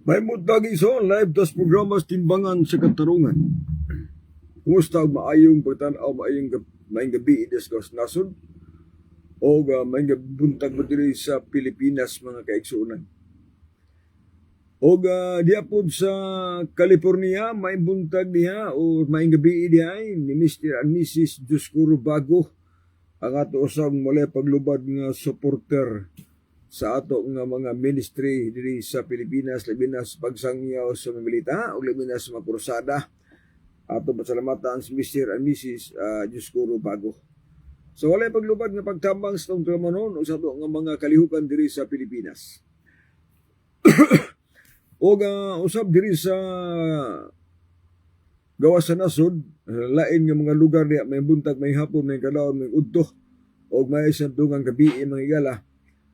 May mutag iso live tas programas timbangan sa katarungan. Kumusta ang maayong pagtanaw, maayong gabi discuss nasod o maayong buntag mo diri sa Pilipinas mga kaigsuonan. O diapod sa California, may buntag diha o maayong gabi diha ni Mr. and Mrs. Dioscuro Bago ang ato usang muli paglubad nga supporter sa ato nga mga ministry diri sa Pilipinas, labi na sa pagsangyaw sa milita o labi na sa mga krusada. Ato pasalamatan si Mr. and Mrs. Dioscuro Bago. So walay paglubad nga pagtambang sa itong tramanon o sa ato nga mga kalihukan diri sa Pilipinas. O usab diri sa gawas sa nasod, lain nga mga lugar diya, may buntag, may hapon, may kadawon, may udto, o may santungang gabi mga igala,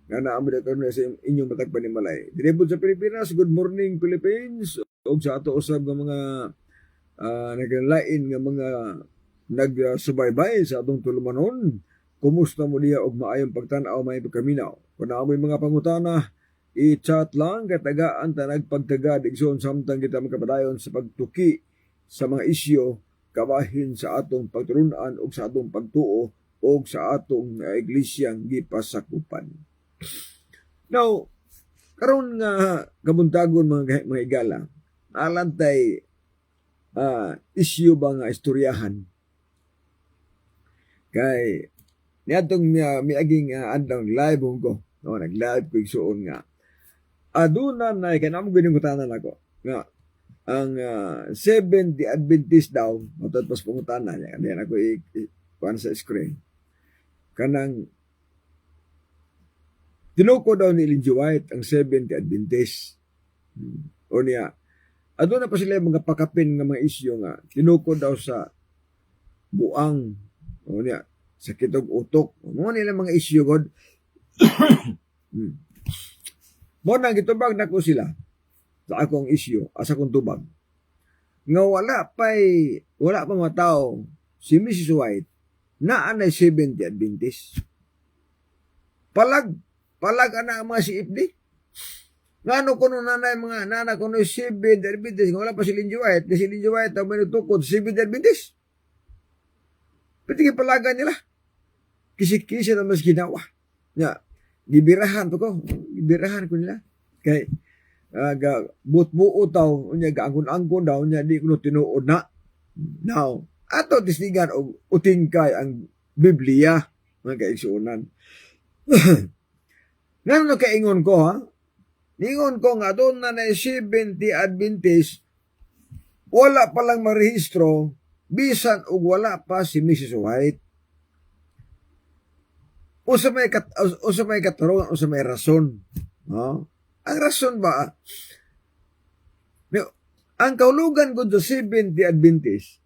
nga naamod at karon sa inyong matagpan ni Malay. Dinipod sa Pilipinas, good morning Philippines, o sa ato usab nga mga naglain nga mga nagsubaybay sa atong tulumanon. Kumusta mo diya og maayong pagtan-aw, may pagkaminaw. Kung naamoy mga pangutana, i-chat lang katagaan ta nagpagtagad igsoon samtang kita makapadayon sa pagtuki sa mga isyu kabahin sa atong pagturunan o sa atong pagtuo o sa atong iglesyang gipasakupan. Now, karon nga kabuntagon mga igala, alantay isyu ba nga istoryahan kay niadtong miaging andang live ko no, nag-live ko igsoon nga aduna na kanamo ginungutanan ako nga ang Seventh-day Adventist daw matod pas pangutana niya kanyan ako kuan sa screen kanang tinuko daw ni Ellen G. White ang Seventh-day Adventist o niya aduna pa sila mga pakapin nga mga isyu nga tinuko daw sa buang o niya sa kitog utok mo nila mga isyu god. Mo nang gitubag nako sila sa akong isyu asa kong tubag nga wala pa mga tao si Mrs. White na anay Seventh-day Adventist. Palag ana mga si Ifdi. Ngano kuno nanay mga nana kuno Seventh-day Adventist nga wala pa si Ellen G. White, si Ellen G. White ang manutukod Seventh-day Adventist. Pati palagan nila. Kisi-kisi na mas ginawa. Nga gibirahan ko nila kay but-buo taw unya gaangon-angon daw nya di kuno tinuod na. Now ato tisdigan og utingkay ang Biblia mga kaigsuonan. Ngano kaingon ko ha? Ningon ko nga doon na Seventh-day Adventist wala pa lang marehistro bisan og wala pa si Mrs. White. Usa may katarungan, usa may rason. No? Ang rason ba, ang kahulugan ko sa Seventh-day Adventist,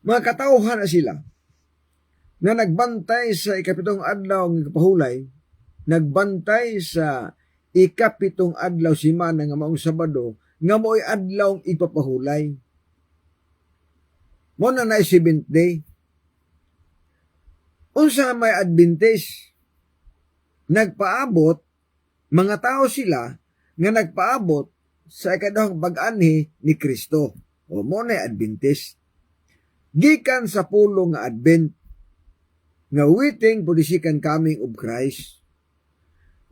mga katauhan na sila, na nagbantay sa ikapitong adlaw ng kapahulay, nagbantay sa ikapitong adlaw simana nga maong Sabado, nga mo'y adlaw ipapahulay. Mo na na 7th day. Unsa may Adventist nagpaabot, mga tao sila nga nagpaabot sa ikadahong pag-anhi ni Kristo. O mo na Adventist. Gikan sa pulo nga Advent, nga waiting for the second coming of Christ.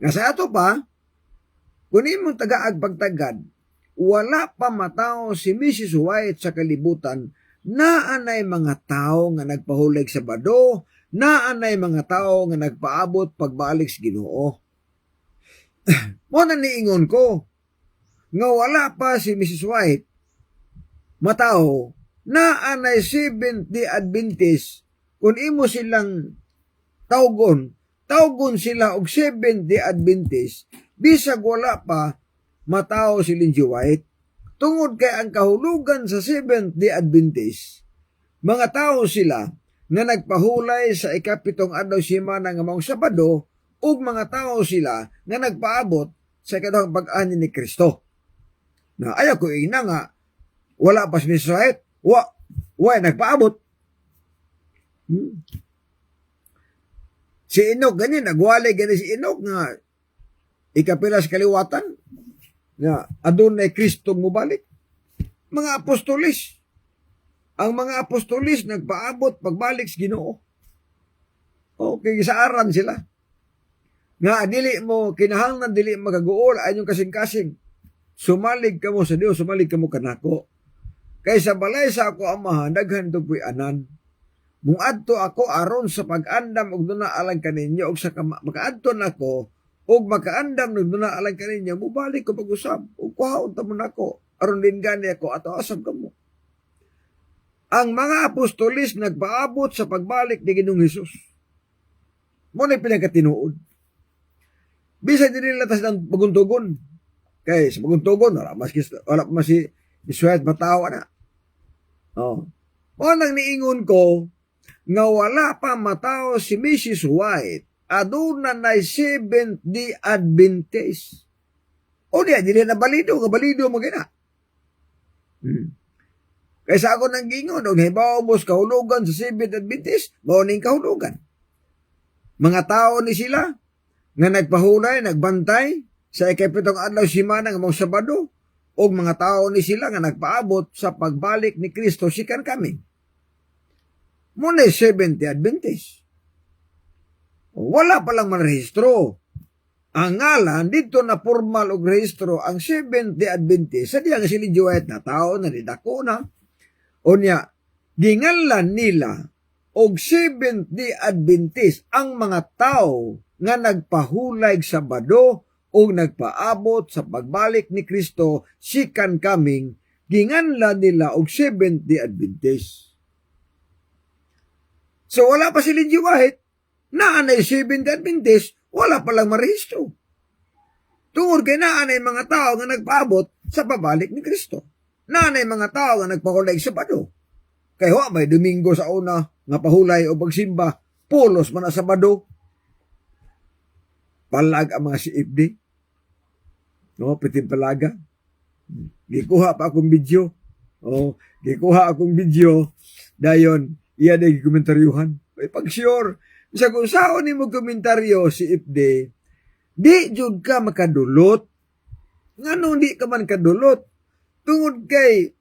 Nga sa ato pa, kung imong tagaag pagtagad, wala pa matao si Mrs. White sa kalibutan na anay mga tao nga nagpahulig sa Sabado, na anay mga tao nga nagpaabot pagbalik sa Ginoo. Mo na niingon ko nga wala pa si Mrs. White matao na anay Seventh-day Adventist kung imo silang tawgon sila og Seventh-day Adventist bisag wala pa matao si Ellen G. White tungod kay ang kahulugan sa Seventh-day Adventist mga tao sila nga nagpahulay sa ikapitong adlaw simana nga maong Sabado ug mga tao sila nga nagpaabot sa ikadahong pag-ani ni Kristo. Na ayaw ko ina nga wala pa si Mrs. White, nagpaabot. Si Enoch ganyan nagwalay gani si Enoch nga ikapilas kaliwatan nga adunay Kristo mubalik. Mga apostolis. Ang mga apostolis nagpaabot pagbalik sa Ginoo. Okay, isaaran sila. Nga dili mo kinahanglan dili magaguol anyong kasing-kasing. Sumalig kamo sa Dios, sumalig kamo kanako. Kaysa balay sa ako amahan, daghan to puy anan. Muadto ako aron sa pag-andam og duna alang kaninyo og sa makaadto nako og makaandam og duna alang kaninyo, mubalik ko pag-usab og kuhaon ta mo nako aron din gani ako ato asab kamo. Ang mga apostolis nagpaabot sa pagbalik ni Ginoong Hesus. Mo na pinagkatinuod. Bisa din nila tas ng paguntugon. Kay sa paguntugon wala mas si Isuet matawa na. Oh. O nang niingon ko, nga wala pa matao si Mrs. White, aduna na 7th-day Adventist. O diya, dili na balido mo gina. Kaysa ako nang gingon, o hibaw mo sa kahulugan sa 7th Adventist, mauning kahulugan. Mga tao ni sila, nga nagpahulay, nagbantay, sa ikapitong adlaw simana nga mga Sabado, o mga tao ni sila nga nagpaabot sa pagbalik ni Kristo sikan kami. Muna 7th Adventist. Wala palang manrehistro. Ang ngalan, dito na formal og rehistro ang 7th Adventist. Sa diya nga sila Joet na tao na didako na. O niya, gingalan nila og 7th Adventist ang mga tao nga nagpahulay sa Sabado o nagpaabot sa pagbalik ni Kristo sikan kaming, ginganlan nila og 7th Adventist. So wala pa si Lydia White, naanay 7th Adventist, wala palang marehistro. Tungod kay naanay mga tao nga nagpaabot sa pabalik ni Kristo. Naanay mga tao nga nagpahulay sa Sabado. Kay may Domingo sa una nga pahulay o pagsimba, pulos man sa Sabado. Palag ang mga CFD. No, pitin palaga. Gikuha pa akong video. Gikuha akong video. Dayon, iya na gikomentaryohan. Ay, pag sure, sa kung saan ni mo komentaryo si FD, di jud ka makadulot. Nga nung di ka man kadulot. Tungod kay,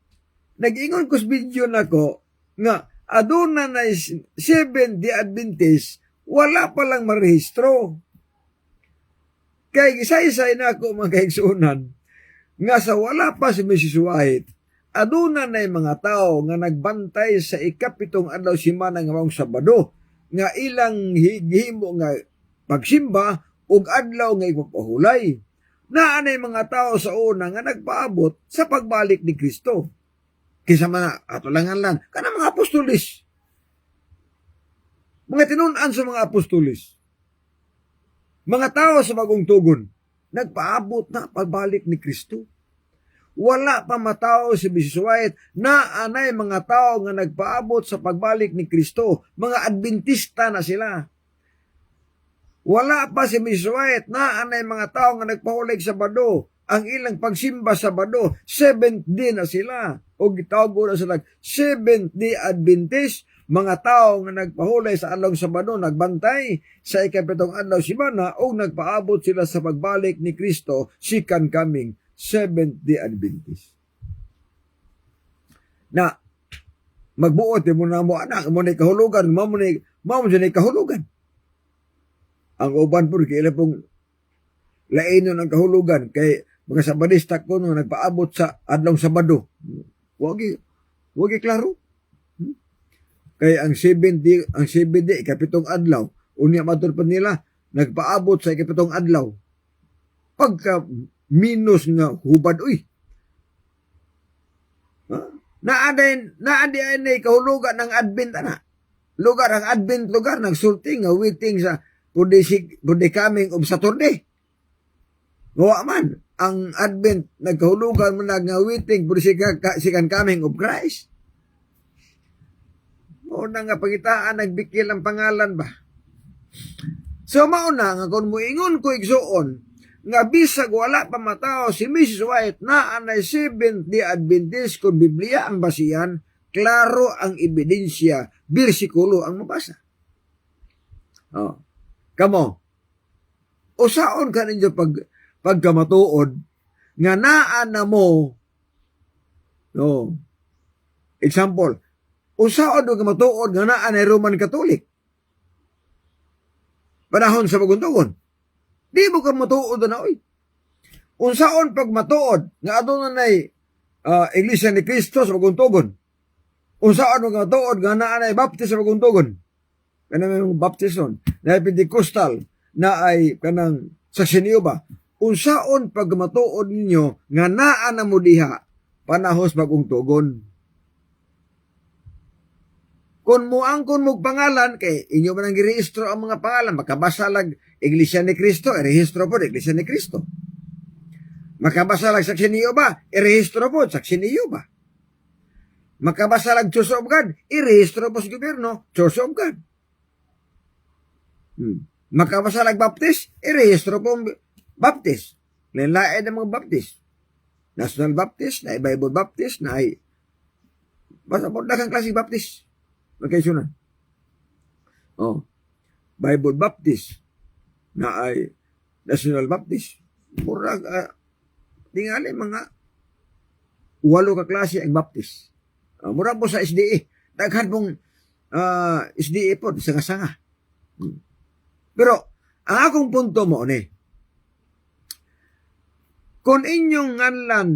nag-ingon ko sa video na ko, nga, aduna na 7th Adventist, wala palang marehistro. Kay gisay-say na ako mga kaigsuunan, nga sa wala pa si Mrs. White, aduna na mga tao nga nagbantay sa ikapitong adlaw simana nga mong Sabado, nga ilang himo nga pagsimba ug adlaw nga ipapahulay. Naanay mga tao sa una nga nagpaabot sa pagbalik ni Kristo. Kisa man ato lang kana mga apostolis. Mga tinun-an sa mga apostolis. Mga tao sa bagong tugon, nagpaabot na pagbalik ni Kristo. Wala pa matao si Mrs. White na anay mga tao nga nagpaabot sa pagbalik ni Kristo. Mga Adventista na sila. Wala pa si Mrs. White na anay mga tao nga nagpahulig sa Sabado. Ang ilang pagsimba sa Sabado, 7th day na sila. O gitawag na sila 7th day Adventist. Mga tao nga nagpahulay sa adlaw Sabado, nagbantay sa ikapitong adlaw simana o nagpaabot sila sa pagbalik ni Kristo sikan kaming 7th day Adventist. Na magbuot mo na mo anak mo ni kahulugan, mo ni kahulugan. Ang uban po kay pong lainon ang kahulugan kay mga Sabadista ko nung nagpaabot sa adlaw Sabado. Wagi klaro. Kay ang 7th day, ikapitong adlaw, unya matur pa nila, nagpaabot sa ikapitong adlaw. Pagka minus nga hubad, Naaday na kahulugan ng Advent, Lugar, ang Advent lugar, nagsulting, waiting sa pundi coming of Saturday. Ngawa man, ang Advent, nagkahulugan mo waiting, pundi sikan coming of Christ. Mauna nga pangitaan, nagbikil ang pangalan ba? So mauna nga kung muingon ko igsuon, nga bisag wala pa matao si Mrs. White na anay 7th day Adventist kung Biblia ang basihan, klaro ang ebidensya, bersikulo ang mabasa. Kamo, usaon ka ninyo pagkamatuod, nga naa na mo, no, example, unsaon mo ka matuod nga naa na Roman Catholic? Panahon sa paguntugon. Di mo ka matuod na oy. Unsaon pag matuod nga aduna nay Iglesia ni Cristo sa paguntugon? Unsaon mo ka matuod nga naa na baptist sa paguntugon? Kanang baptison, na Pentecostal, na ay kanang Saksi ni Jehova. Unsaon pag matuod ninyo nga naa na mo diha panahos bagong tugon. Kung muangkon mo pangalan, kay inyo man ang girehistro ang mga pangalan, makabasa lag Iglesia ni Cristo, irehistro po Iglesia ni Cristo. Makabasa lag Saksi ni Jehova, irehistro po Saksi ni Jehova. Makabasa lag Church of God, irehistro po sa gobyerno, Church of God. Makabasa lag Baptist, irehistro po Baptist. Lain-lain ang mga Baptist. National Baptist, na Bible Baptist, na ay basta po na kang klase Baptist. Magkaisunan. Bible Baptist, na ay National Baptist. Murag, tingali mga 8 ka klase ang Baptist. Murag po sa SDA. Daghan pong SDA po, sanga-sanga. Pero, ang akong punto mo, kung inyong nganlan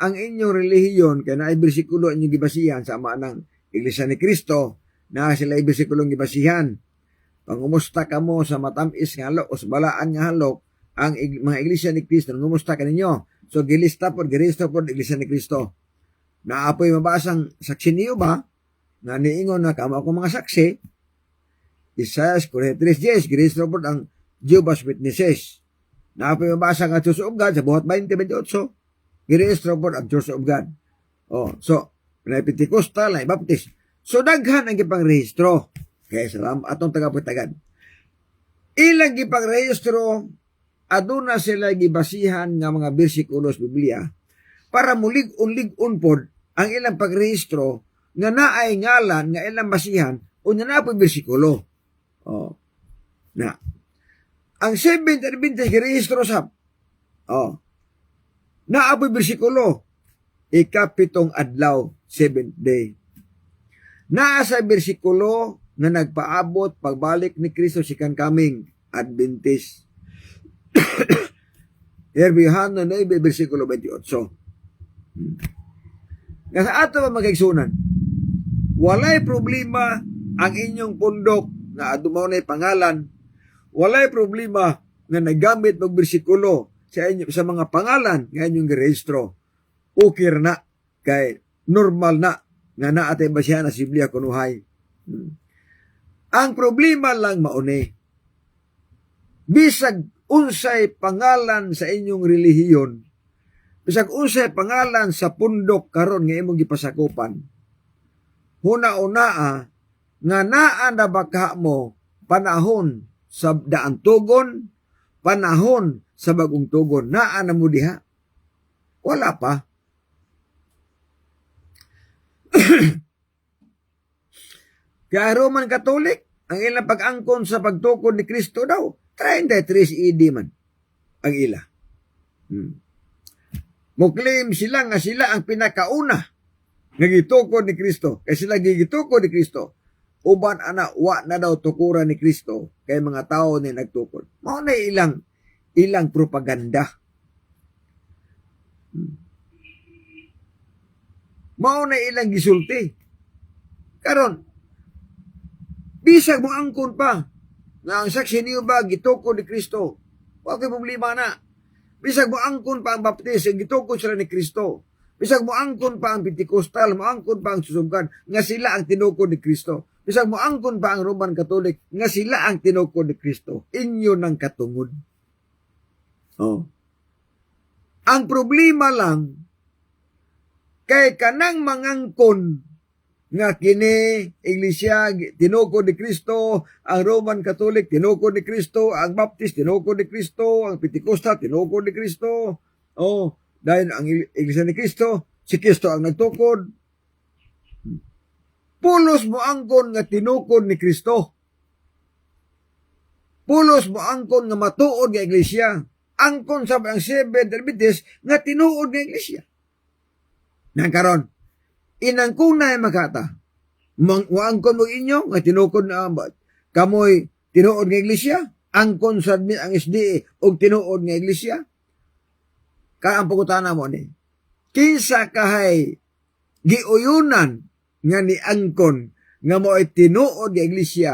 ang inyong relihiyon, kaya na ay bersikulo inyong gibasihan sa ama ng Iglesia ni Cristo, na sila ay bersikulong gibasihan, pangumusta ka mo sa matamis nga halok, o sa balaan nga halok, ang mga Iglesia ni Cristo, ngumusta ka ninyo. So, gilista po, girehistro po, Iglesia ni Cristo. Naapoy mabasang Saksi ni Jehova, na niingon na kamo ako mga saksi, Isaiah 43:10, girehistro po ang Jehovah's Witnesses. Naapoy mabasa ang Church of God sa buhat 20:28, girehistro po ang Church of God. So, na Pentecostal, na Baptist. So, daghan ang gipangrehistro. Kaya salam, atong tagapagtagad. Ilang gipangrehistro, aduna sila gibasihan nga mga bersikulo sa Biblia para mulig-un pod ang ilang pagrehistro nga naay ngalan nga ilang basihan o nga na po bersikulo. Na. Ang 7th Adventist girehistro sa naapoy bersikulo, ikapitong adlaw, 7th day. Naa sa bersikulo na nagpaabot pagbalik ni Kristo second coming, Adventist. Herbihano 9, bersikulo 28. Nga sa ato ba magkaigsunan, walay problema ang inyong pundok na adumaw na pangalan, walay problema nga nagamit ng bersikulo sa inyo sa mga pangalan nga inyong girehistro. Okay na, kay normal na nga naatay ba siya na Biblia kunuhay. Ang problema lang mauni, bisag unsay pangalan sa inyong relihiyon, bisag unsay pangalan sa pundok karon nga imong gipasakupan, huna-una nga naa na baka mo panahon sa daang tugon, panahon sa bagong tugon, naa na mo diha? Wala pa. Kaya Roman Catholic, ang ilang pag-angkon sa pagtukod ni Kristo daw, 33 AD man ang ila. Mo-claim sila nga sila ang pinakauna nga gitukod ni Kristo. Kaya sila gigitukod ni Kristo. Uban wa na daw tukuran ni Kristo kay mga tao ni nagtukod. Mao na ilang propaganda. Mao na ilang gisulti. Karon, bisag mo angkon pa nga ang Saksi ni Jehova gitukod ni Kristo. Wa kay problema na. Bisag mo angkon pa ang Baptist, gitukod sila ni Kristo. Bisag mo angkon pa ang Pentecostal, mo angkon pa ang Susuggan, nga sila ang tinukod ni Kristo. Bisag mo angkon pa ang Roman Catholic, nga sila ang tinukod ni Kristo. Inyo ng katungod. Ang problema lang, kay kanang mangangkon nga kini Iglesia tinukod ni Kristo, ang Roman Catholic tinukod ni Kristo, ang Baptist tinukod ni Kristo, ang Pentecostal tinukod ni Kristo. Dahil ang Iglesia ni Kristo, si Kristo ang nagtukod. Pulos mo angkon nga tinukod ni Kristo. Pulos mo angkon nga matuod nga Iglesia. angkon sa ang Seventh Adventist nga tinuod nga iglesia. Nangkaron, inangkong na makata, angkon mo inyo nga tinukod na kamoy tinuod nga iglesia, angkon sa ang SDA og tinuod nga iglesia. Ang pangutana mo ni, kinsa kahay giuyunan nga ni angkon nga mo ay tinuod nga iglesia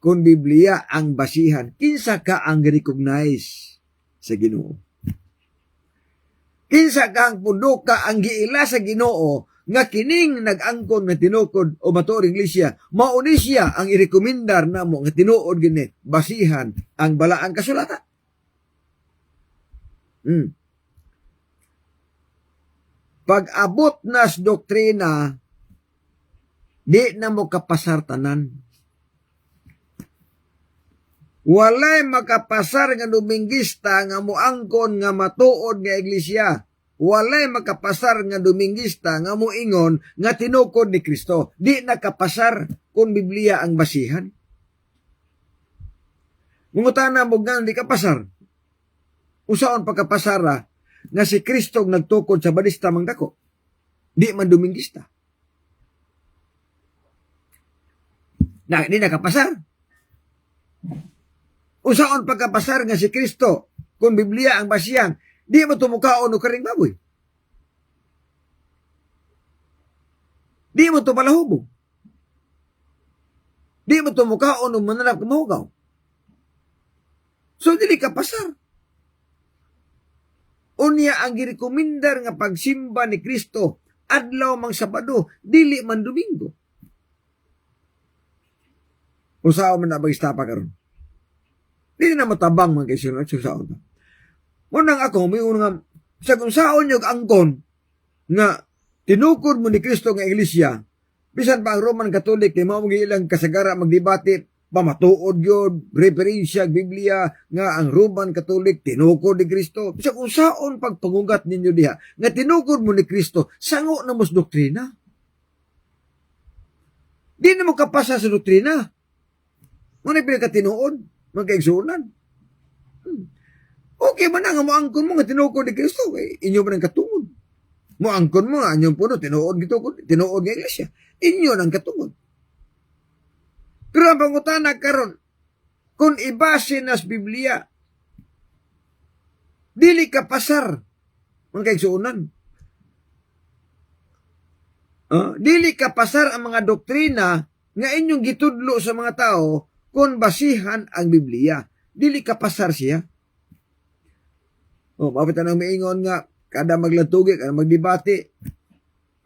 kung Biblia ang basihan, kinsa ka ang recognize sa Ginoo? Kinsa ka ang punduka ang giila sa Ginoo nga kining nag-angkon nga tinukod o matuod iglesia, mao ni siya ang irekomendar namo nga tinuod gini basihan ang balaang kasulatan. Pag-abot nas doktrina, di na mo kapasar tanan. Walay makapasar nga Dominguista nga moangkon nga matuod nga iglesia. Walay makapasar nga Dominguista nga moingon nga tinukod ni Kristo. Di nakapasar kung Biblia ang basihan. Mungutana mo nga di kapasar. Usaon pagkapasara nga si Kristo nagtukod sa balista mangdako. Di man Dominguista. Di nakapasar. Usaon pagkapasar nga si Kristo kung Biblia ang basihan, di mo tumukaon o karing baboy. Di mo tumalahubo. Di mo tumukaon o mananap kamahugaw. So, dili kapasar. Unya ang girekomendar nga pagsimba ni Kristo adlaw mang Sabado, dili man Domingo. Usaon man na bagistapa karon. Di na matabang mga kaisunod sa saon. Munang ako, may unang sa kung saon yung angkon nga tinukod mo ni Kristo nga iglesia, bisan pa ang Roman Catholic, kay mao ilang kasagara magdebate, pamatuod yun, referensya, Biblia, nga ang Roman Catholic tinukod ni Kristo. Bisan kung saon pagpangugat ninyo diha, nga tinukod mo ni Kristo, sango na mos doktrina. Di na mo kapasa sa doktrina. Muna pinagkatinuod. Magkaigsunan. Okay man nga moangkon mo nga tinuod ni Kristo, inyo man ang katungod. Moangkon mo nga anyong puno tinuod nga iglesia. Inyo nang katungod. Pero ang pangutana karon, kung ibase nas Biblia, dili ka pasar magkaigsunan. Dili ka pasar ang mga doktrina nga inyong gitudlo sa mga tao kung basihan ang Biblia. Dili kapasar siya. Mapitan ang maingon nga, kada maglantugi, kada magdebate,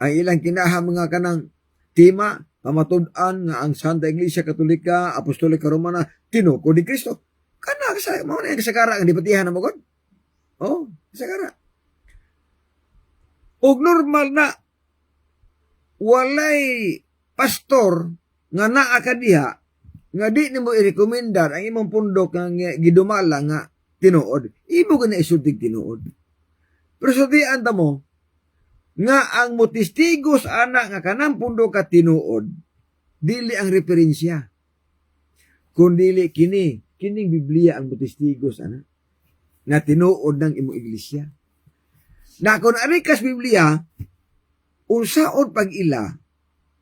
ang ilang kinahang mga kanang tema, pamatud-an nga ang Santa Iglesia Katolika, Apostolika Romana, tinukod ni Kristo. Kana, mo na yung kasagara ang dibatihan na mo god. Kasagara. Og normal na, walay pastor nga naa ka diha, nga di ni mo i-recommendar ang imong pundok nga gidumala nga tinuod. Imo ka na isultig tinuod. Pero sutian ta mo, nga ang motistigos anak nga kanang pundok ka tinuod, dili ang referensya. Kung dili kining Biblia ang motistigos anak, nga tinuod ng imong iglesia. Na kung arikas Biblia, unsaon pag-ila,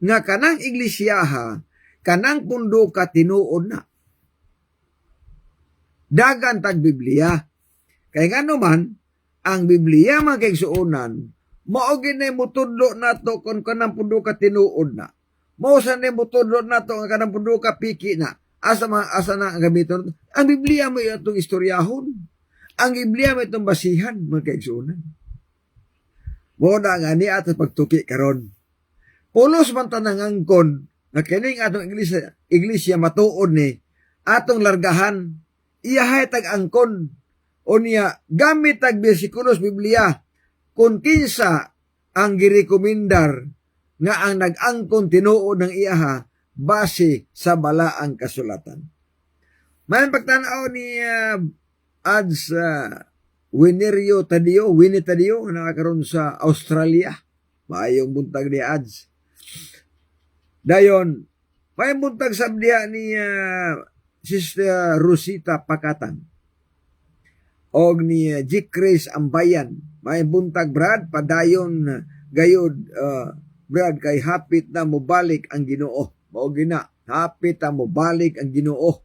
nga kanang iglesiyaha, kanang pundo ka tinuod na. Dagan tag Biblia. Kaya nga naman, ang Biblia mga kaigsuonan, mao ginay mutudlo nato kung kanang pundo ka tinuod na. Mao sa ni mutudlo nato nga kanang pundo ka piki na. Asa na ang gamiton. Ang Biblia mo itong istoryahon. Ang Biblia mo itong basihan mga kaigsuonan. Mo na nga ni ato pagtuki karon. Pulos man tanang angkon nga kining atong iglesia matuod ni atong largahan iyahay tag angkon o niya gamit tag bersikulos Biblia kung kinsa ang girekomendar nga ang nag-angkon tinuod ng iyaha base sa balaang kasulatan. Mayan pagtanaw ni Ads Winnie Tadio na nakakaroon sa Australia. Maayong buntag ni Ads. Dayon, may buntag sabdiya ni Sister Rosita Pakatan. og ni G. Chris Ambayan. May buntag Brad, padayon gayud Brad kay hapit na mobalik ang Ginoo. Mao gina, hapit na mobalik ang Ginoo.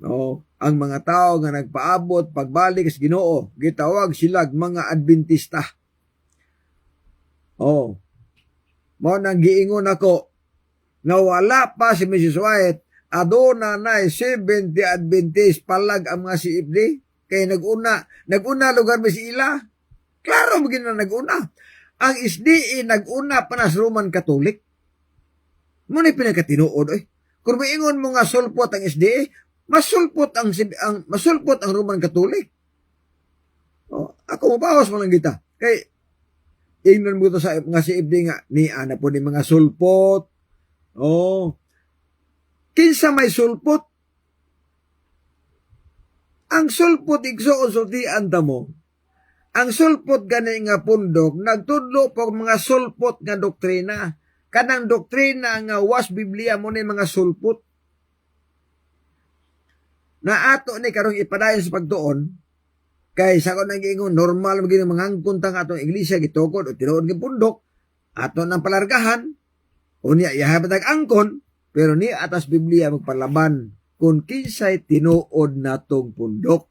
No, ang mga tao nga nagpaabot pagbalik sa Ginoo, gitawag sila mga Adventista. Oh. Mao nang giingon ako nga wala pa si Mrs. White, aduna na 70 Adventist palag ang mga CFD kay naguna lugar ba si ila? Klaro mo gina naguna. Ang SDA naguna pa na sa Roman Catholic. Muna pinakatinuod oy. Kung maingon mo nga sulpot ang SDA, masulpot ang Roman Catholic. Oh, ako mabawas mo lang kita. Kay ingnon mo to sa mga CFD nga ni ana po ni mga sulpot. Oh. Kinsa may sulpot? Ang sulpot igsuon sultian ta mo. Ang sulpot gani nga pundok nagtudlo po mga sulpot nga doktrina. Kanang doktrina nga was Biblia mo ni mga sulpot. Na ato ni karong ipadayon sa pagtuon kay sa ko nang giingon normal maging mga angkuntang atong iglesia gitukod o tinuod ng pundok ato nang palargahan unya yahabatag angkon pero ni atas Biblia magpalaban kung kinsay tinuod natong pundok.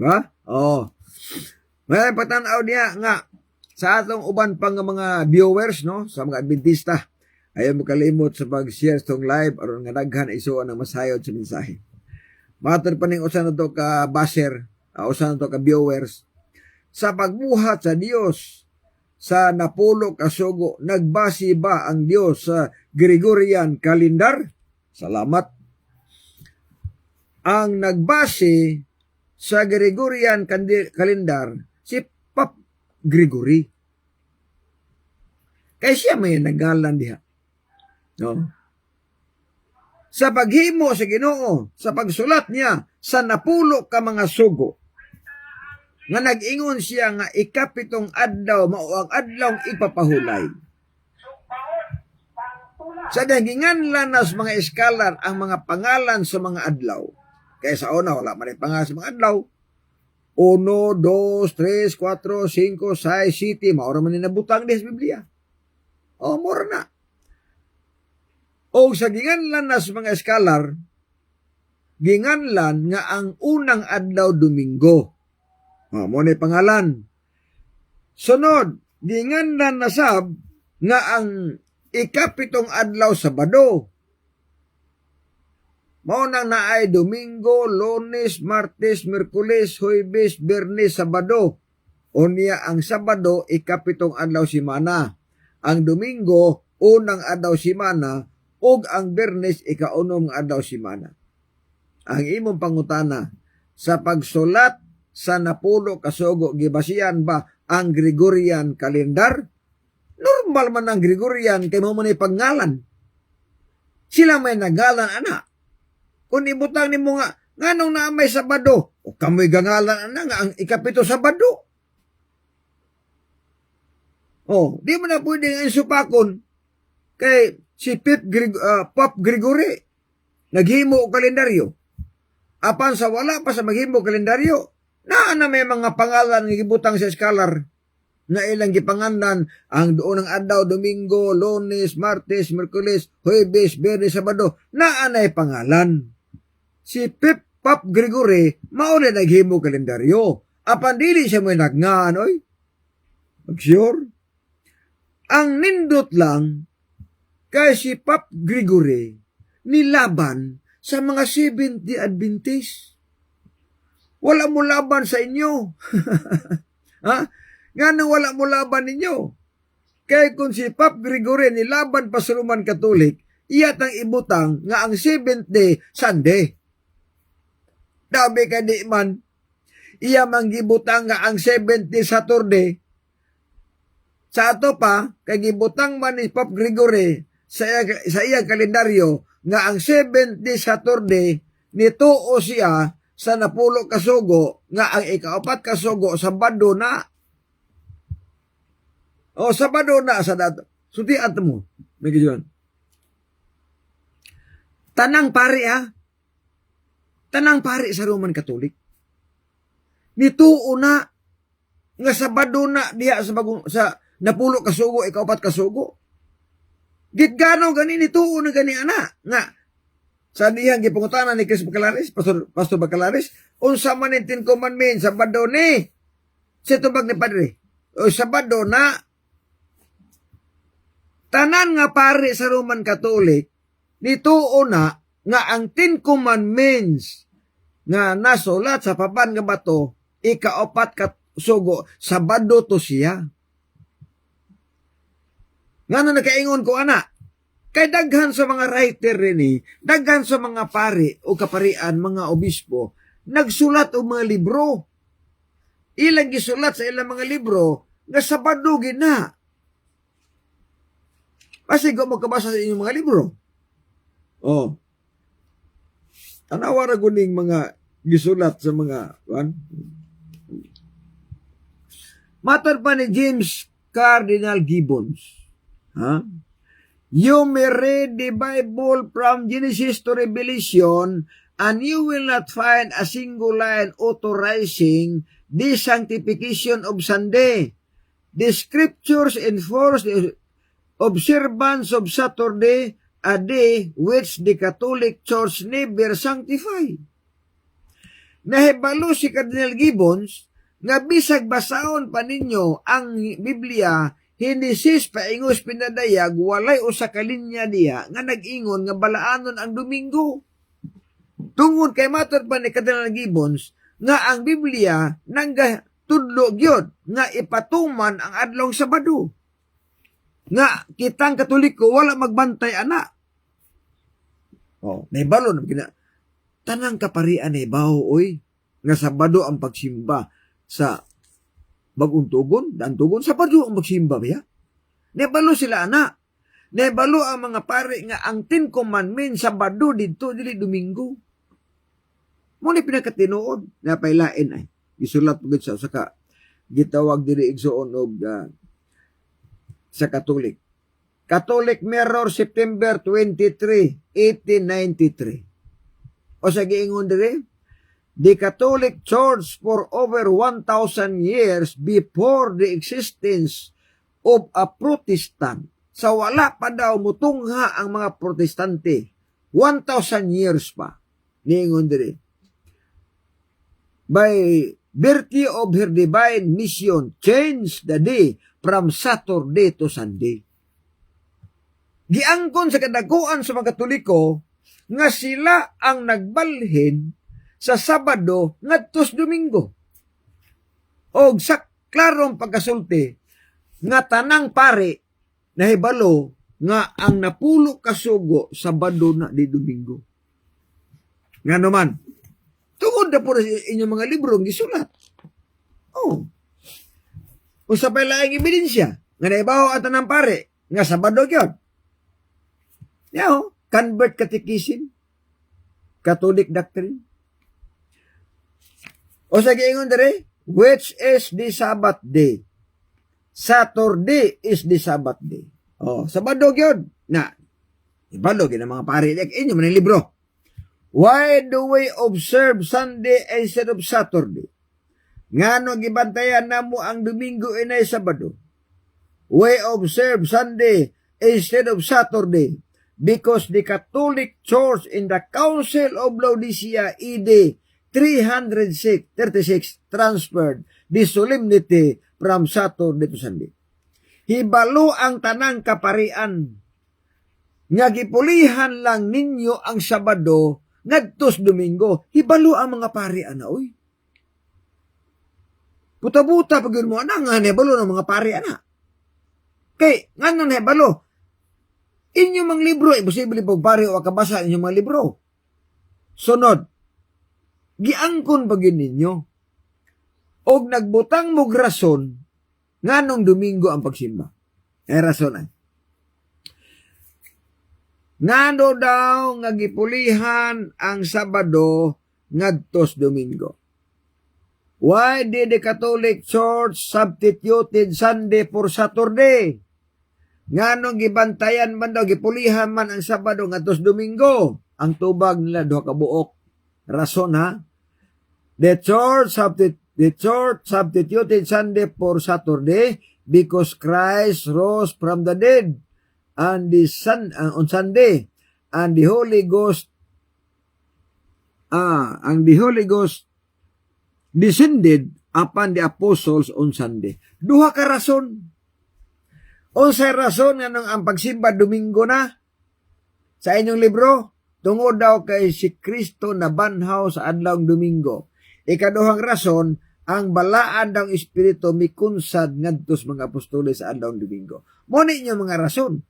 Ha? Oh. May patanaw niya nga sa atong uban pang mga viewers no sa mga Adventista ayaw mo kalimot sa pag-share tong live aron nga daghan isuon ang masayod sa mensahe. Matur pa ning usa na to ka baser, usa na to ka viewers. Sa pagbuhat sa Dios sa napulo ka sugo, nagbase ba ang Dios sa Gregorian calendar? Salamat. Ang nagbase sa Gregorian calendar si Pope Gregory. Kaya siya may nagalan diha. No? Sa paghimo sa Ginoo, sa pagsulat niya sa napulo ka mga sugo, nga nag-ingon siya nga ikapitong adlaw mao ang adlawng ipapahulay. Sa daginganlan nas mga eskalar ang mga pangalan sa mga adlaw. Kaya sa una wala man pangalan sa mga adlaw. 1, 2, 3, 4, 5, 6, 7, maura man nabutang di sa Biblia. O, mura na. O sa ginganlan na sa mga eskalar, ginganlan nga ang unang adlaw Domingo. O, muna pangalan. Sunod, ginganlan na sab nga ang ikapitong adlaw Sabado. Mao nang naay Domingo, Lunes, Martes, Miyerkules, Huwebes, Biyernes, Sabado. O niya ang Sabado, ikapitong adlaw simana. Ang Domingo, unang adlaw simana, ug ang Biyernes, ikaunom nga adlaw simana. Ang imong pangutana, sa pagsulat sa napulo ka sugo, gibasihan ba ang Gregorian calendar? Normal man ang Gregorian, kay mo man pangalan. Sila may nagalan, ana. Kung ibutang ni mo nga, nganong na may Sabado, o kamoy gangalan, ana nga, ang ikapito Sabado. Oh, di mo na pwede nga supakon kay si Pope Gregory naghimo og kalendaryo. Apan sa wala pa sa maghimo kalendaryo, na may mga pangalan nga gibutang sa scholar na ilang gipangandan ang doon ng adlaw Domingo, Lunes, Martes, Miyerkules, Huwebes, Biyernes, Sabado, naanay pangalan. Si Pope Gregory mao na naghimo kalendaryo. Apan dili siya mo nagngan oy. Sure. Ang nindot lang kay si Pope Gregory nilaban sa mga 70 Adventist. Wala mo laban sa inyo. Ha? Nga nang wala mo laban ninyo. Kaya kung si Pope Gregory nilaban pa sa Roman Catholic, iyat ang ibutang nga ang 7th day Sunday. Dabi ka di man, iya mang gibutang nga ang 7th day Saturday. Sa ato pa, kay gibutang man ni Pope Gregory sa iyang kalendaryo nga ang 7th day Saturday nituo siya sa napulo ka sugo nga ang ikaapat ka sugo Sabado na. O Sabado na sa dato. Sutian mo. May giyon. Tanang pari ha. Tanang pari sa Roman Catholic. nituo na nga Sabado na diha sa napulo ka sugo, ikaupat ka sugo. Gitgano gani nituo na gani ana nga sa dihang gipangutanan ni Chris Bacalaris, Pastor Bacalaris, unsa man ang 10 commandments Sabado ni sa tubag ni Padre. O Sabado na tanan nga pare sa Roman Catholic nituo na nga ang 10 commandments nga nasulat sa papan nga bato ikaupat ka sugo Sabado to siya. Ngano nakaingon ko ana? Kay daghan sa mga writer rin daghan sa mga pare o kaparian, mga obispo, nagsulat og mga libro. Ilang gisulat sa ilang mga libro nga Sabado gina. Kasi ko magkabasa sa inyong mga libro. Oh. Tanawa ra guning mga gisulat sa mga matter pa ni James Cardinal Gibbons. Huh? You may read the Bible from Genesis to Revelation and you will not find a single line authorizing the sanctification of Sunday. The scriptures enforce the observance of Saturday, a day which the Catholic Church never sanctified. Nahibalo si Cardinal Gibbons nga bisag basaon pa ninyo ang Biblia, Hinesis paingos pinadayag, walay usa ka linya diha nga nag-ingon nga balaanon ang Domingo. Tungod kay matud pa ni Cardinal Gibbons nga ang Biblia nangga tudlo gyud nga ipatuman ang adlong Sabado. Nga kitang Katoliko wala magbantay ana. Oh, naibalo na gina. Tanang kaparian na ibaho oy nga Sabado ang pagsimba sa bagong tugon, daan tugon, Sabado ang magsimba ba? Nebalo sila ana. Nebalo ang mga pare nga ang 10 commandments Sabado dito, dili Domingo. Muna pinakatinuod, napailain ay. Isulat pagod sa saka, gitawag dili igsoon og sa Katolik. Catholic Mirror, September 23, 1893. O sa giingon diri, the Catholic Church for over 1,000 years before the existence of a Protestant. Sa wala pa daw mutungha ang mga Protestante. 1,000 years pa. Niingon diri. By virtue of her divine mission, change the day from Saturday to Sunday. Giangkon sa kadaguan sa mga Katoliko nga sila ang nagbalhin sa Sabado ngadtos Domingo. Og sa klarong pagkasulti nga tanang pare nahibalo nga ang napulo kasugo Sabado na di Domingo. Nga naman, tungod na po na inyong mga libro gisulat. Oh. Usa pa laing ebidensya nga naibaho ang tanang pare nga Sabado gyud. Yaw, convert catechism, Catholic doctrine. O sa giingon dere, which is the Sabbath day? Saturday is the Sabbath day. O, Sabado gyud. Na, ibalo gyud ang mga pare inyo man libro. Why do we observe Sunday instead of Saturday? Ngano gibantayan namo ang Domingo inay Sabado? We observe Sunday instead of Saturday because the Catholic Church in the Council of Laodicea AD 336 transferred the solemnity from Saturday to Sunday. Hibalo ang tanang kaparian nga gipulihan lang ninyo ang Sabado ngadtos Domingo. Hibalo ang mga pari ana oy. Puta-buta pag mo ana nga hibalo ng mga pari ana. Kay ngano hibalo? Inyo mang libro, imposible pag pare o kabasa inyo mga libro. Sunod, giangkon pag ninyo. Og nagbutang mog rason nganong Domingo ang pagsimba. Rason ay. Ngano daw nga gipulihan ang Sabado ngadtos Domingo. Why did the Catholic Church substituted Sunday for Saturday? Nganong gibantayan man daw, gipulihan man ang Sabado ngadtos Domingo. Ang tubag nila duha ka buok. Rason ha? The church The church substituted Sunday for Saturday because Christ rose from the dead on Sunday, and the Holy Ghost descended upon the apostles on Sunday. Duha ka rason. Unsay rason nga nang ang pagsimba Domingo na sa inyong libro? Tungod daw kay si Kristo na banhaw sa adlawng Domingo. Ikaduhang rason, ang balaan daw Espiritu mikunsad ngadto sa mga apostoles sa adlawng Domingo. Mo ninyo mga rason.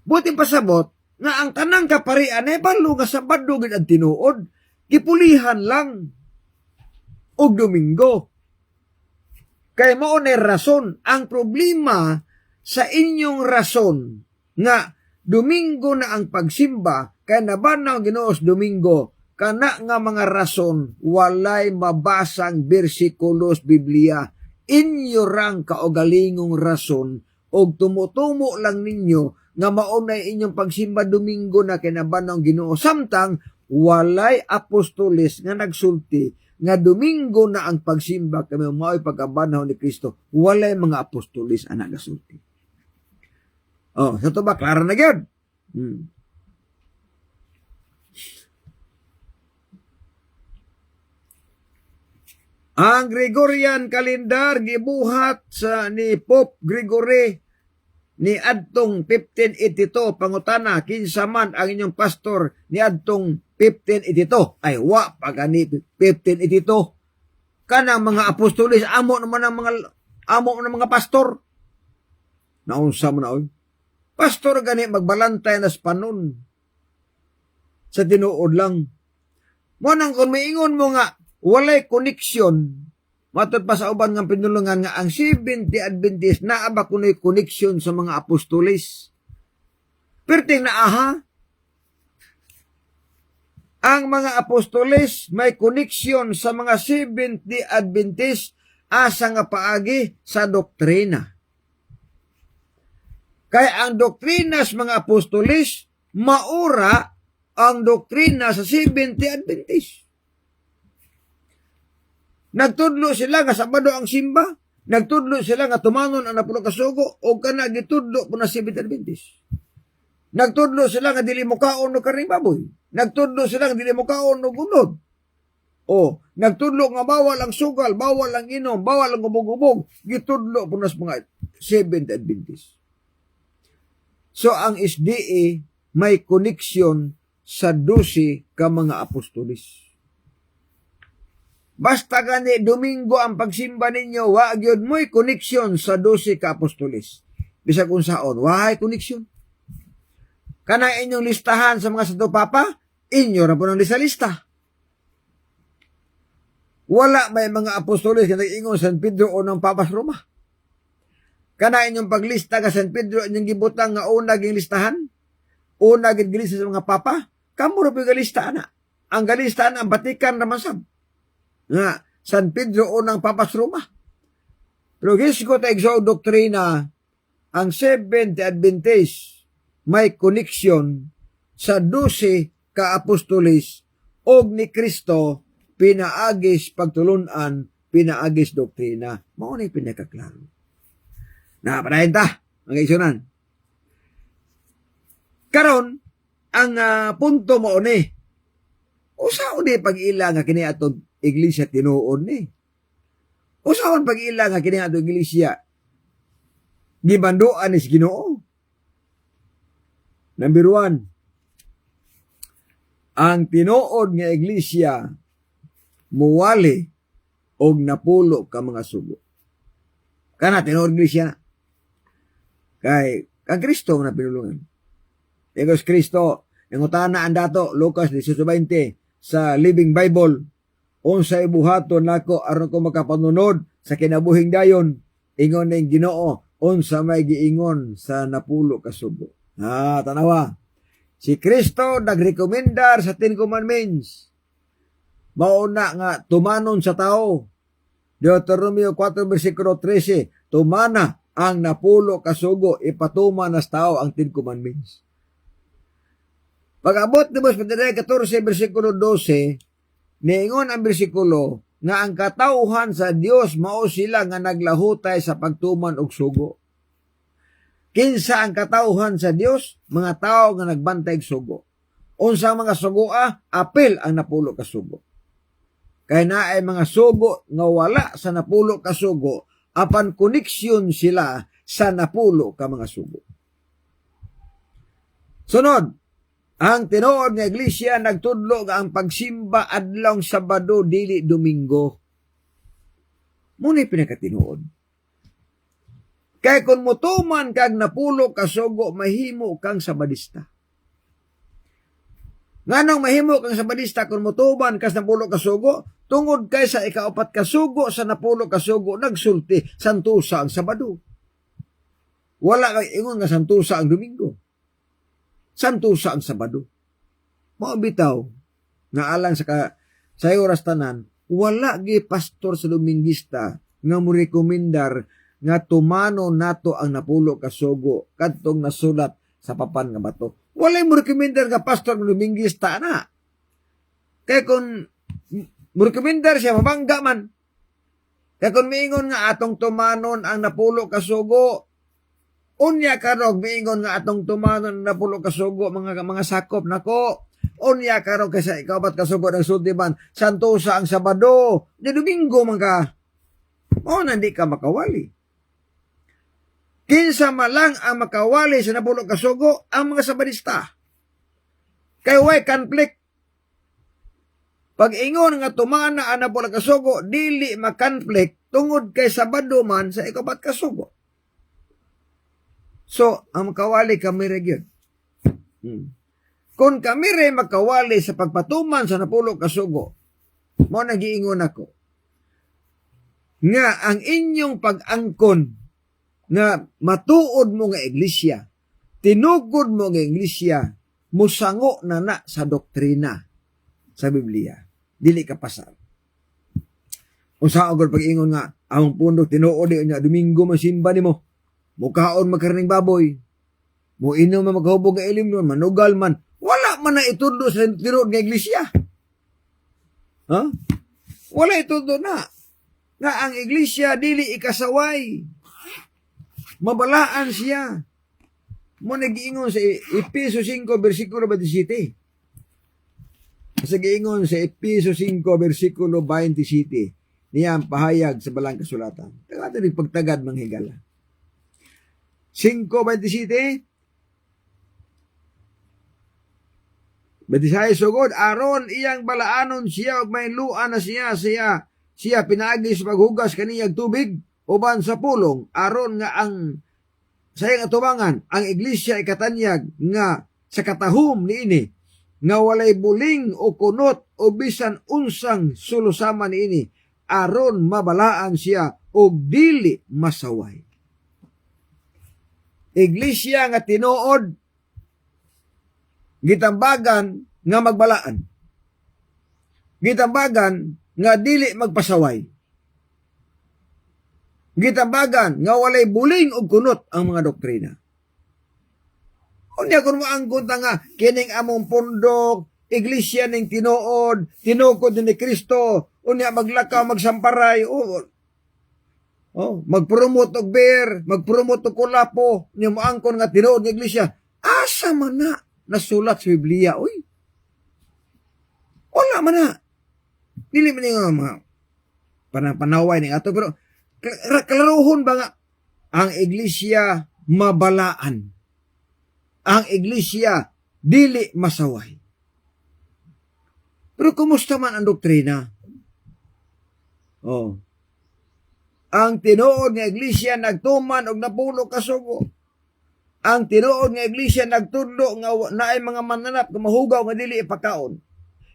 Buti pasabot nga ang tanang kaparian ay balo nga Sabado gid ang tinuod, gipulihan lang og Domingo. Kay mao nay rason. Ang problema sa inyong rason nga Domingo na ang pagsimba kay nabanaw Ginoos Domingo, kana nga mga rason walay mabasang bersikulos Biblia. Inyo rang kaugalingong rason og tumutumo lang ninyo nga maunay inyong pagsimba Domingo na kay nabanaw Ginoo, samtang walay apostoles nga nagsulti nga Domingo na ang pagsimba kami mao'y pagkabanaw ni Kristo. Walay mga apostoles ang nagasulti. Oh, sa ito ba? Klaro na gyud. Ang Gregorian calendar gibuhat sa ni Pope Gregory ni adtong 1582. Pangutana, kinsa man ang inyong pastor ni adtong 1582? Ay wa pagani 1582. Kanang mga apostoles amo naman ng mga pastor. Naunsa mo na oy. Pastor gani magbalantay na sa panon. Sa tinuod lang. Mo nang kung maingon mo nga walay koneksyon, matod pa sa uban nga pinulungan nga ang Seventh Adventist naa ba kunoy koneksyon sa mga apostoles? Perting naaha. Ang mga apostoles may koneksyon sa mga Seventh Adventist asa nga paagi sa doktrina. Kaya ang doktrina sa mga apostoles maura ang doktrina sa Seventh Adventist. Nagtudlo sila nga Sabado ang simba, nagtudlo sila nga tumanon ang napulo ka sugo, o kana gitudlo po na Seventh Adventist. Nagtudlo sila nga dili mo kaon no karning baboy. Nagtudlo sila nga dili mo kaon no gunod. O, nagtudlo nga bawal ang sugal, bawal ang inom, bawal ang gubog-gubog. Gitudlo po na sa mga Seventh Adventist. So, ang SDA may koneksyon sa 12 ka mga apostoles. Basta gani Domingo ang pagsimba ninyo, wa gyud mo'y koneksyon sa 12 ka apostoles. Bisag kung saon, wahay koneksyon. Kana inyong listahan sa mga Santo Papa, inyo ra po ng lista. Wala may mga apostoles nga nag-ingon San Pedro o ng Papas Roma. Kana inyong paglista ka San Pedro inyong gibutang nga una ging listahan, una gid gilista sa mga papa, kamo ra pud galista na. Ang galistahan ang Vatican ra masab. Nga San Pedro unang Papas Roma. Pero gisko ta igsoon doktrina ang Seventh Adventist may koneksyon sa 12 ka apostoles og ni Kristo pinaagis pagtulunan, pinaagis doktrina. Mao ni pinakaklaro. Napadayon ta, mga isunan. Karon, ang punto mo ni, usaon ni pag-ila nga kini atong iglesia tinuon ni. Usaon pag-ila nga kini atong iglesia gibanduan ni Ginoo. Number 1, ang tinuod nga iglesia muwali og napulo ka mga sugo. Kana tinuod iglesia na. Kay ang Kristo na pinulungan. Egos Kristo, nangutana ang dato Lucas 18:20 sa Living Bible, unsay buhaton nako aron ko makapanunod sa kinabuhing dayon, ingon ning Ginoo, unsa may giingon sa napulo ka sugo. Tanawa. Si Kristo nagrekomendar sa 10 Commandments. Mauna nga tumanon sa tao. Deuteronomio 4 versikulo 13, tumana ang napulo kasugo, ipatuma nas tao ang 10 Commandments. Pag-abot ni Bos 14 versikulo 12, niingon ang bersikulo nga ang katawhan sa Dios mao sila nga naglahutay sa pagtuman og sugo. Kinsa ang katawhan sa Dios? Mga tao nga nagbantay og sugo. Unsa mga sugoa? Apil ang napulo ka sugo. Kay naay mga sugo nga wala sa napulo ka sugo, apan koneksyon sila sa napulo ka mga sugo. Sunod, ang tinuod nga iglesia nagtudlo nga ang pagsimba adlawng Sabado dili Domingo. Muna'y pinakatinuod. Kay kung mutuman kag napulo ka sugo, mahimo kang sabadista. Nganong mahimo kang sabadista kung mutuman kas napulo ka sugo? Tungod kay sa ikaapat ka sugo sa napulo ka sugo, nagsulti, santusa ang Sabado. Wala kang ingon nga santusa ang Domingo. Santusa ang Sabado. Maubitaw, nga alang sa oras tanan, wala gi pastor sa Domingista nga mo rekomendar nga tumano nato ang napulo ka sugo kadtong nasulat sa papan nga bato. Wala mo rekomendar nga pastor ng Domingista na. Kaya kung mo rekomendar siya, mabangga man. Kaya kung miingon nga atong tumanon ang napulo ka sugo, unya karog miingon nga atong tumanon ang napulo ka sugo, mga sakop nako. Unya karog kaysa ikapat ka sugo ng sultiban, santusa ang Sabado, di Domingo man ka. O nandi ka makawali. Kinsa malang ang makawali sa napulo ka sugo, ang mga sabadista. Kay way conflict. Pag ingon nga tumana ang napulo ka sugo, dili makonflict tungod kay Sabado man sa ikapat ka sugo. So, ang makawali kami rin yun. Kung kami rin makawali sa pagpatuman sa napulo ka sugo, mo nagiingon ako, nga ang inyong pag-angkon nga matuod mo nga iglesia, tinugod mo nga iglesia, musango na sa doktrina sa Biblia. Dili ka pasar. Kung saan agad pag-ingon nga, ang pundo tinuod niya, Domingo masimba ni mo, mukaon magkarning baboy, mo inom man maghubog nga ilim nun, manugal man, wala man na itudlo sa tinuod nga iglesia. Ha? Wala itudlo na. Nga ang iglesia dili ikasaway. Mabalaan siya. Mo nag-iingon sa Epeso 5 versikulo 27. Sa giingon sa Epeso 5 versikulo 27. Niya ang pahayag sa balang kasulatan. Tagata rin pagtagad ng higala. 5:27. Batisay sugod, aron iyang balaanon siya og may luan na siya pinaagi sa paghugas kaniyang tubig uban sa pulong aron nga ang sayang atubangan ang iglesia ikatanyag nga sa katahom niini nga walay buling o kunot o bisan unsang sulusama niini aron mabalaan siya og dili masaway. Iglesia nga tinuod gitambagan nga magbalaan. Gitambagan nga dili magpasaway. Gitambagan nga walay buling og kunot ang mga doktrina. Unya kun moangkon ta nga kining among pundok, iglesia ning tinuod, tinukod ni Kristo, unya maglakaw magsamparay, magpromote og beer, magpromote og kulapo, unya moangkon nga tinuod nga iglesia. Asa man na nasulat sa Biblia, oy. Wala man na. Dili man nga mga panaway ning ato, pero kalaruhon ba nga ang iglesia mabalaan, ang iglesia dili masaway. Pero kumusta man ang doktrina? Ang tinuod nga iglesia nagtuman og napulo ka sugo. Ang tinuod nga iglesia nagtudlo nga naay mga mananap nga mahugaw nga dili ipakaon.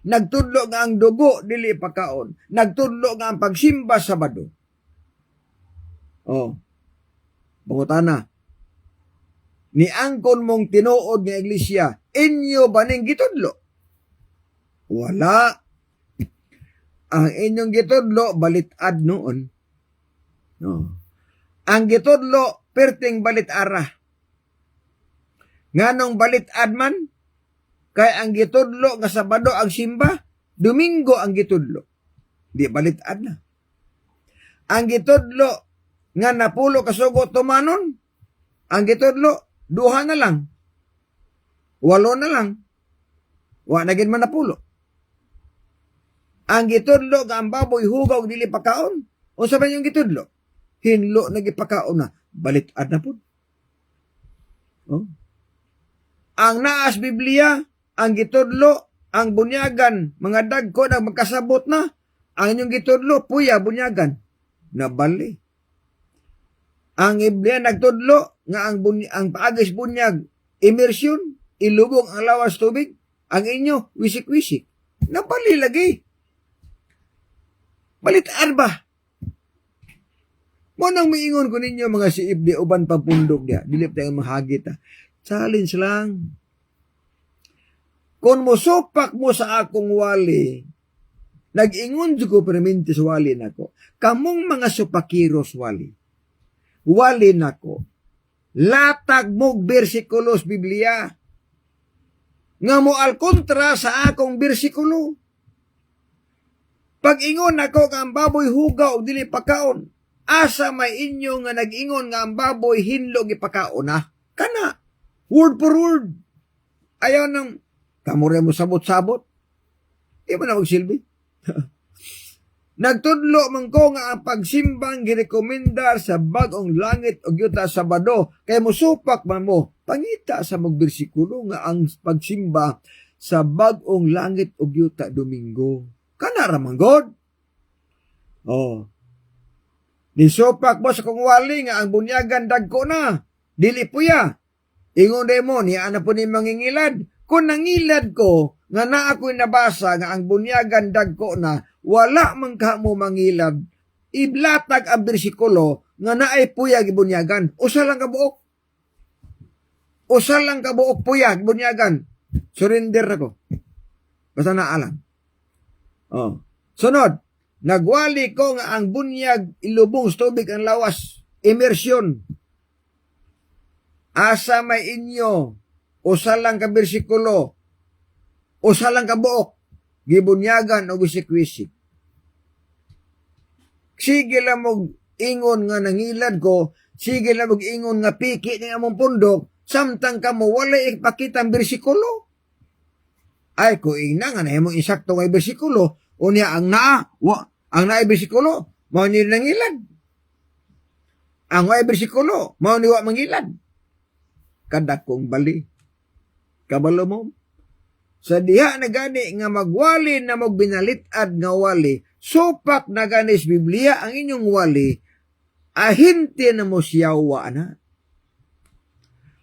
Nagtudlo nga ang dugo dili ipakaon. Nagtudlo nga ang pagsimba Sabado. Pangutana. Niangkon mong tinuod nga iglesia, inyo ba ning gitudlo? Wala. Ang inyong gitudlo balitad noon. Ang gitudlo perting balitara. Nganong balitad man? Kay ang gitudlo nga Sabado ang simba, Domingo ang gitudlo. Di balitad na. Ang gitudlo nga napulo kasugo tumanon, ang gitudlo 2 na lang. 8 na lang. Wa na gid man napulo. Ang gitudlo nga ang baboy hugaw dili pakaon. Unsa man yung gitudlo? Hinlo na gipakaon na, balitad na pud. Oh. Ang naas Biblia, ang gitudlo, ang bunyagan, mga dagko na magkasabot na, ang inyong gitudlo, puya, bunyagan, nabali. Ang Biblia nagtudlo, nga ang paagis bunyag, immersion, ilubong ang lawas tubig, ang inyo, wisik-wisik, nabali lagi. Balitaan ba? Mo nang miingon ko ninyo mga siip di uban pagpundok dia, dilip tayo mahagit ha. Challenge lang. Kung musupak mo sa akong wali, nag-ingon ko perminti sa wali nako. Kamong mga supakiros wali. Wali nako. Latag mog bersikulos Biblia. Nga mo al kontra sa akong bersikulo. Pag-ingon ako nga ang baboy hugaw dili pakaon. Asa may inyo nga nag-ingon nga ang baboy hinlo gipakaon na. Kana. Word for word. Ayaw nang kamure mo sabot-sabot. Di ba na magsilbi? Nagtudlo man ko nga ang pagsimbang girekomendar sa bagong langit o yuta Sabado. Kaya musupak man mo. Pangita sa magbersikulo nga ang pagsimba sa bagong langit o yuta Domingo. Kana ramang God. Oh. Nisupak mo sa kong wali nga ang bunyagan dagko na. Dili puya. Ingon mo, niya na po ni mangingilad. Kung nangilad ko, nga na ako'y nabasa nga ang bunyagan dagko na, wala man ka mo mangilad. Iblatag ang bersikulo, nga naay puyag bunyagan. Usa lang kabuok. Usa lang kabuok puyag bunyagan. Surrender ako. Basta naalam. Oh. Sunod, nagwali ko nga ang bunyag ilubong sa tubig ang lawas. Immersion. Asa may inyo, usa lang ka bersikulo, usa lang ka buok, gibunyagan o wisik-wisik. Sige lang mong ingon nga nangilad ko, sige lang mong ingon nga piki ng among pundok, samtang ka mo wala ipakita ang bersikulo. Ay, kung ina nga na mo insakto nga bersikulo, unya ang ang naay bersikulo, mao ni nangilad. Ang way bersikulo, mao ni wa mangilad. Kadakong bali. Kabalo mo. Sa diha na gani nga magwali na magbinalitad nga wali, supak na ganis Biblia ang inyong wali, ahinti na mo siyawa na.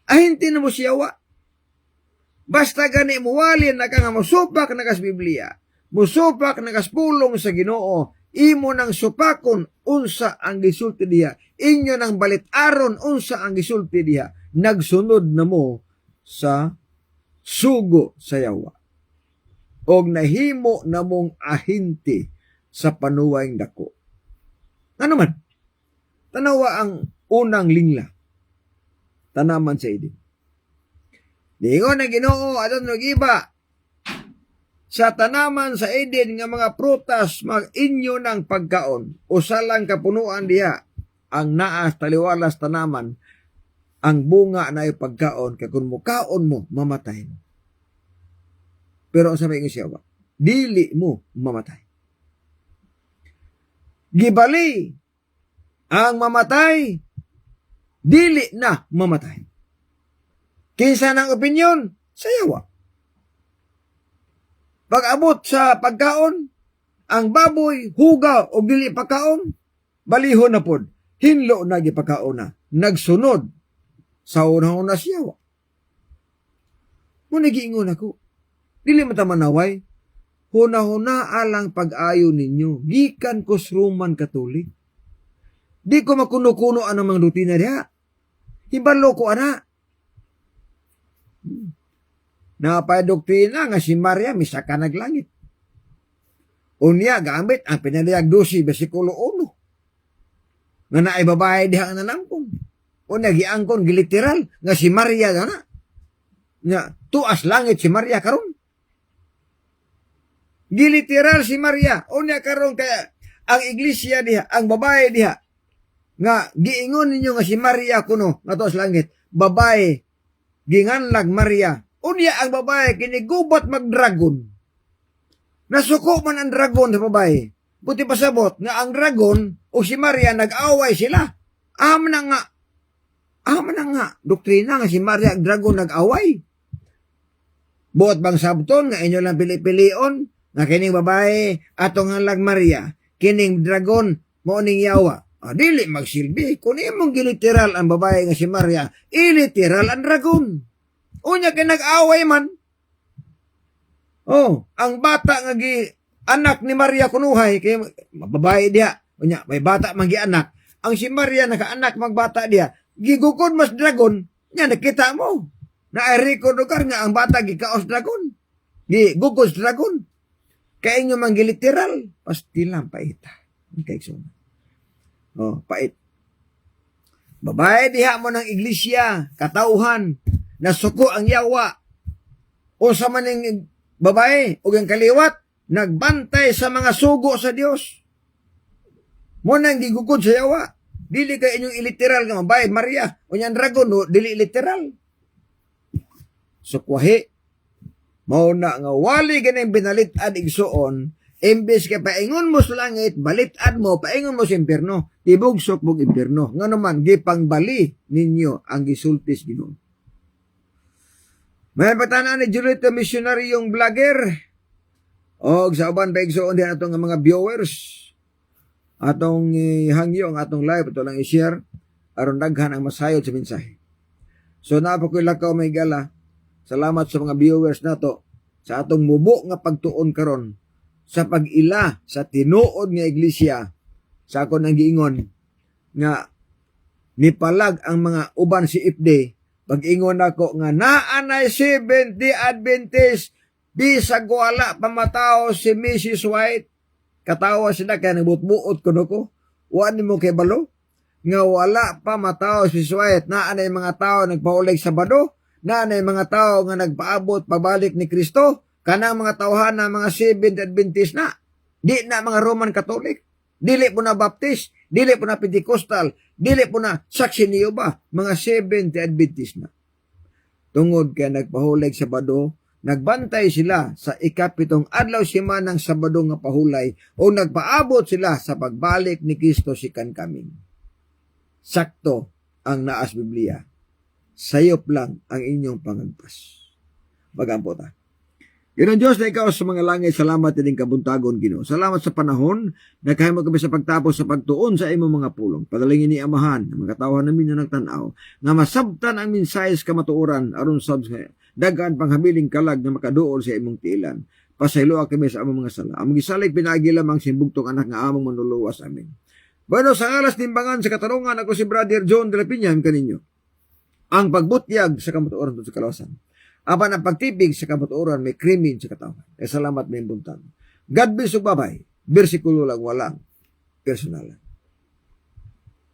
Ahinti na mo siyawa. Basta gani mo wali na ka nga musupak na kas Biblia, musupak na kas pulong sa Ginoo, imo nang supakon unsa ang gisulti diha, inyo nang balitaron unsa ang gisulti diha, nagsunod na mo sa sugo sa yawa. Og nahimo na mong ahinti sa panuwayng dako. Ano man? Tanawa ang unang lingla. Tanaman sa idin. Ningon ang Ginoo adton nagiba sa tanaman sa Eden nga mga prutas mag inyo ng pagkaon. Usa lang kapunuan diha ang naas taliwalas tanaman. Ang bunga na yung pagkaon, kaya kung mukaon mo, mamatay mo. Pero ang sabi ng siyawa, dili mo mamatay. Gibali, ang mamatay, dili na mamatay. Kinsa ng opinyon, sayawa. Pag-abot sa pagkaon, ang baboy, huga o dili pagkaon, balihon na pod, hinlo na gipagkaon na, nagsunod sa una-una siya. Muna giingon ako. Dili matamanaway. Huna-huna alang pag-ayo ninyo. Gikan ko Roman Katolik. Di ko makuno-kuno ang mga rutina diha. Hibalo ko ana. Napadoktrina nga si Maria misaka naglangit. Unya gamit ang pinaliyag 12 bersikulo 1. Nga naay babae diha nga nanampong. O nagiangkon giliteral nga si Maria na. Nga tuas langit si Maria karon. Giliteral si Maria. Unya karon kaya ang iglesia diha, ang babae diha nga giingon ninyo nga si Maria kuno ngadto sa langit, babae ginganlag Maria. Unya ang babae kinigubat mag-dragon. Nasuko man ang dragon sa babae. Buti pasabot nga ang dragon o si Maria nag-away sila. Aman na nga doktrina nga si Maria ang dragon nag-away. Buot bang sabton nga inyo lang pili-pilion nga kining babae atong halag Maria, kining dragon mo ning yawa. Dili magsilbi kun imong giliteral ang babae nga si Maria, iliteral ang dragon. Unya kay nag-away man. Ang bata nga anak ni Maria kunuhay kay babae diha. Unya may bata man gi anak. Ang si Maria naka-anak magbata diha. Gigukod mas dragon. Nya nakita mo. Na-record lugar nga ang bata gikaos dragon. Gigukod dragon. Kay inyo man giliteral, pastilang paita. Okay, so. Pait. Babae diha mo ng iglesia, katauhan, nasuko ang yawa. O sa maning babae, o ang kaliwat, nagbantay sa mga sugo sa Dios. Mo nang gigukod sa yawa. Dili kay inyong iliteral nga babae, Maria. O niyang dragon, no, dili literal. So, kwahi. Mauna nga wali ganing binalit-ad igsuon, imbes kay paingon mo sa langit, balit-ad mo, paingon mo sa impyerno, tibugsok mong impyerno. Nga naman, gipangbali ninyo ang gisultis Ginoo. May patanan ni Julito missionary yung vlogger. O sa uban pa igsuon din atong mga viewers. Atong hangyo ang atong live, ito lang i-share, aron daghan ang masayod sa mensahe. So napakoy lakaw may gala. Salamat sa mga viewers nato sa atong mubo nga pagtuon karon sa pag-ila sa tinuod nga iglesia sa akon ang giingon nga nipalag ang mga uban si Ifde pag-ingon ako nga naanay 70 Adventist bisag wala pamatao si Mrs. White katawa sila kaya nagbuot-buot kuno ko wa nimo kay balo nga wala pa matao si Mrs. White naanay mga tao nagpaulig sa Sabado na mga tao nga nagpaabot pabalik ni Kristo, kanang mga tawhan na mga Seventh Adventist na. Di na mga Roman Catholic, dili po na Baptist, dili po na Pentecostal, dili po na Saksi ni Jehova, mga Seventh Adventist na. Tungod kaya nagpahulig Sabado, nagbantay sila sa ikapitong adlaw simanang Sabado nga pahulay o nagpaabot sila sa pagbalik ni Kristo sikan kaming. Sakto ang naas Biblia. Sayop lang ang inyong pangagpas. Magampo ta. Ginoo Diyos na ikaw sa mga langit, salamat din kabuntagon Ginoo. Salamat sa panahon na kahimo kami sa pagtapos sa pagtuon sa imong mga pulong. Padalingin ni Amahan, mga katawan namin na nagtanaw, nga masabtan ang minsayes kamatuoran aron sa dagan panghabiling kalag na makaduol sa imong tiilan. Pasaylo kami sa among mga sala. Among gisalig pinagi lamang simbugtong anak nga among manluluwas amin. Bueno, sa alas timbangan sa katarungan ako si Brother John de la Piña kaninyo. Ang pagbutyag sa kamatuoran sa kalawasan. Apan ang pagtipig sa kamatuoran may krimen sa katawan. Salamat may buntan. God bless you, bye-bye. Bersikulo lang walang personalan.